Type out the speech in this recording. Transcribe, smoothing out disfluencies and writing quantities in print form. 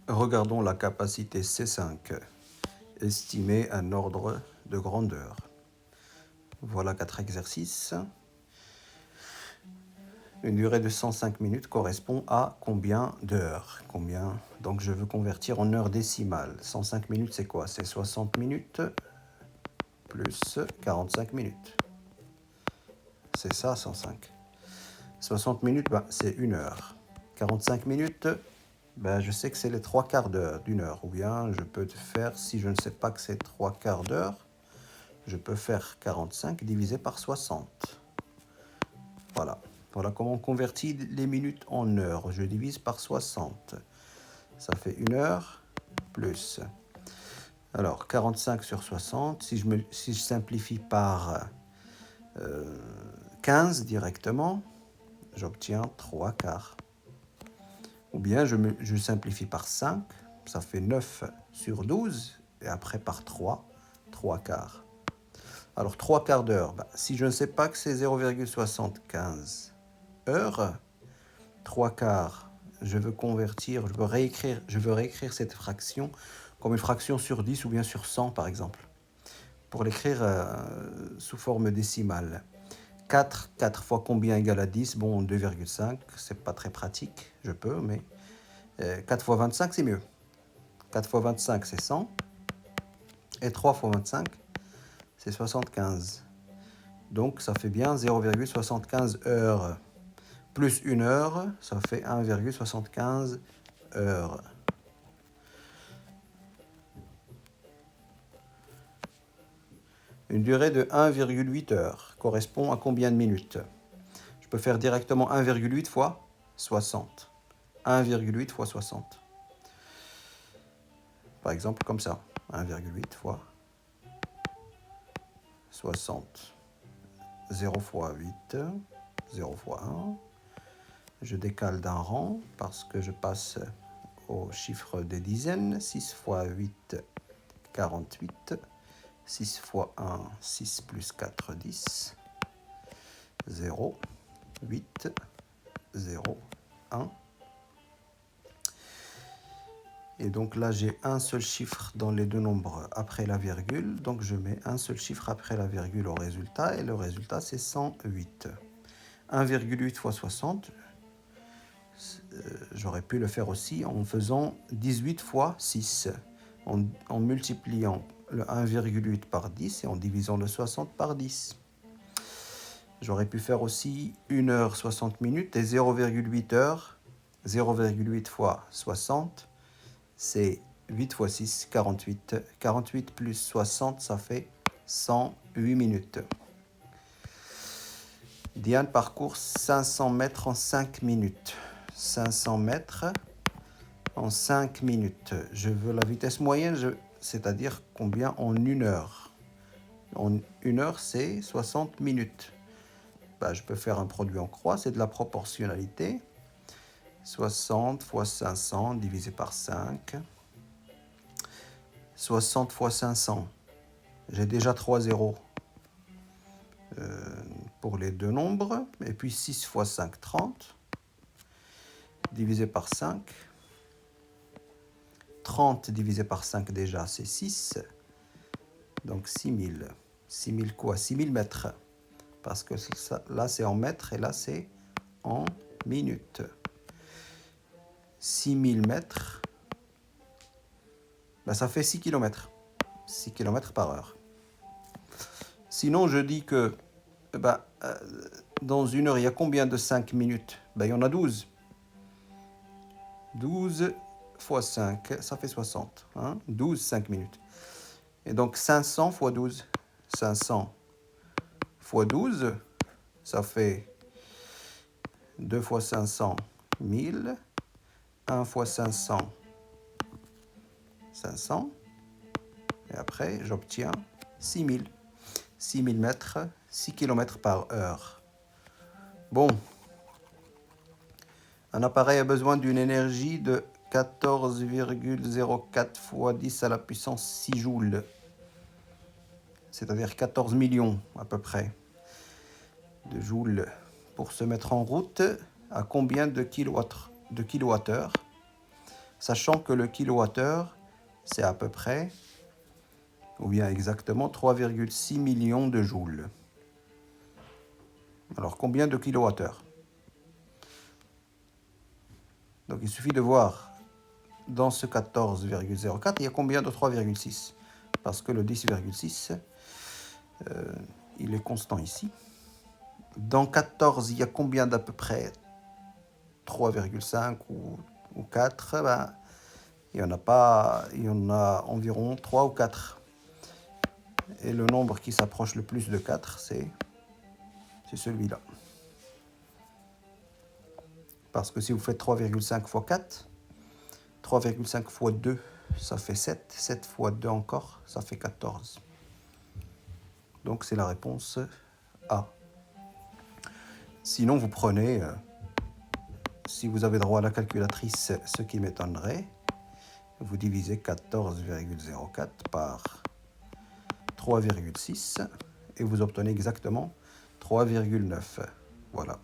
Regardons la capacité C5, estimée un ordre de grandeur. Voilà 4 exercices. Une durée de 105 minutes correspond à combien d'heures? Donc je veux convertir en heures décimales. 105 minutes, c'est quoi? C'est 60 minutes plus 45 minutes. C'est ça, 105. 60 minutes, c'est 1 heure. 45 minutes, je sais que c'est les 3 quarts d'heure d'une heure. Ou bien je peux faire, si je ne sais pas que c'est 3 quarts d'heure, je peux faire 45 divisé par 60. Voilà. Voilà comment on convertit les minutes en heures. Je divise par 60. Ça fait 1 heure plus. Alors, 45 sur 60. Si je simplifie par 15 directement, j'obtiens 3 quarts. Ou bien je simplifie par 5. Ça fait 9 sur 12. Et après par 3, 3 quarts. Alors, 3 quarts d'heure. Si je ne sais pas que c'est 0,75 heures, 3 quarts, je veux réécrire cette fraction comme une fraction sur 10 ou bien sur 100 par exemple, pour l'écrire sous forme décimale. 4 fois combien égale à 10? Bon, 2,5, c'est pas très pratique, je peux, mais 4 fois 25 c'est mieux. 4 fois 25 c'est 100, et 3 fois 25 c'est 75. Donc ça fait bien 0,75 heures. Plus 1 heure, ça fait 1,75 heures. Une durée de 1,8 heures correspond à combien de minutes? Je peux faire directement 1,8 fois 60. 1,8 fois 60. Par exemple, comme ça. 1,8 fois 60. 0 fois 8. 0 fois 1. Je décale d'un rang parce que je passe au chiffre des dizaines. 6 fois 8, 48. 6 fois 1, 6 plus 4, 10. 0, 8, 0, 1. Et donc là, j'ai un seul chiffre dans les deux nombres après la virgule. Donc je mets un seul chiffre après la virgule au résultat. Et le résultat, c'est 108. 1,8 fois 60. J'aurais pu le faire aussi en faisant 18 fois 6. En multipliant le 1,8 par 10 et en divisant le 60 par 10. J'aurais pu faire aussi 1 heure 60 minutes et 0,8 heures. 0,8 fois 60, c'est 8 fois 6, 48. 48 plus 60, ça fait 108 minutes. Diane parcourt 500 mètres en 5 minutes. 500 mètres en 5 minutes. Je veux la vitesse moyenne, c'est-à-dire combien en 1 heure. En 1 heure, c'est 60 minutes. Je peux faire un produit en croix, c'est de la proportionnalité. 60 fois 500 divisé par 5. 60 fois 500. J'ai déjà 3 zéros pour les deux nombres. Et puis 6 fois 5, 30. Divisé par 5. 30 divisé par 5 déjà, c'est 6. Donc 6000. 6000 quoi? 6000 mètres. Parce que là, c'est en mètres et là, c'est en minutes. 6000 mètres. Ça fait 6 km. 6 km par heure. Sinon, je dis que dans 1 heure, il y a combien de 5 minutes? Il y en a 12. 12 fois 5, ça fait 60. 12, 5 minutes. Et donc 500 fois 12. 500 fois 12, ça fait 2 fois 500, 1000. 1 fois 500, 500. Et après, j'obtiens 6000. 6000 mètres, 6 km par heure. Bon. Un appareil a besoin d'une énergie de 14,04 fois 10 à la puissance 6 joules. C'est-à-dire 14 millions à peu près de joules pour se mettre en route à combien de kilowattheures? sachant que le kilowattheure, c'est à peu près, ou bien exactement, 3,6 millions de joules. Alors, combien de kilowattheures? Donc, il suffit de voir dans ce 14,04, il y a combien de 3,6? Parce que le 10,6, il est constant ici. Dans 14, il y a combien d'à peu près 3,5 ou 4? Ben, il y en a pas, il y en a environ 3 ou 4. Et le nombre qui s'approche le plus de 4, c'est celui-là. Parce que si vous faites 3,5 fois 4, 3,5 fois 2, ça fait 7. 7 fois 2 encore, ça fait 14. Donc c'est la réponse A. Sinon, vous prenez, si vous avez droit à la calculatrice, ce qui m'étonnerait, vous divisez 14,04 par 3,6 et vous obtenez exactement 3,9. Voilà.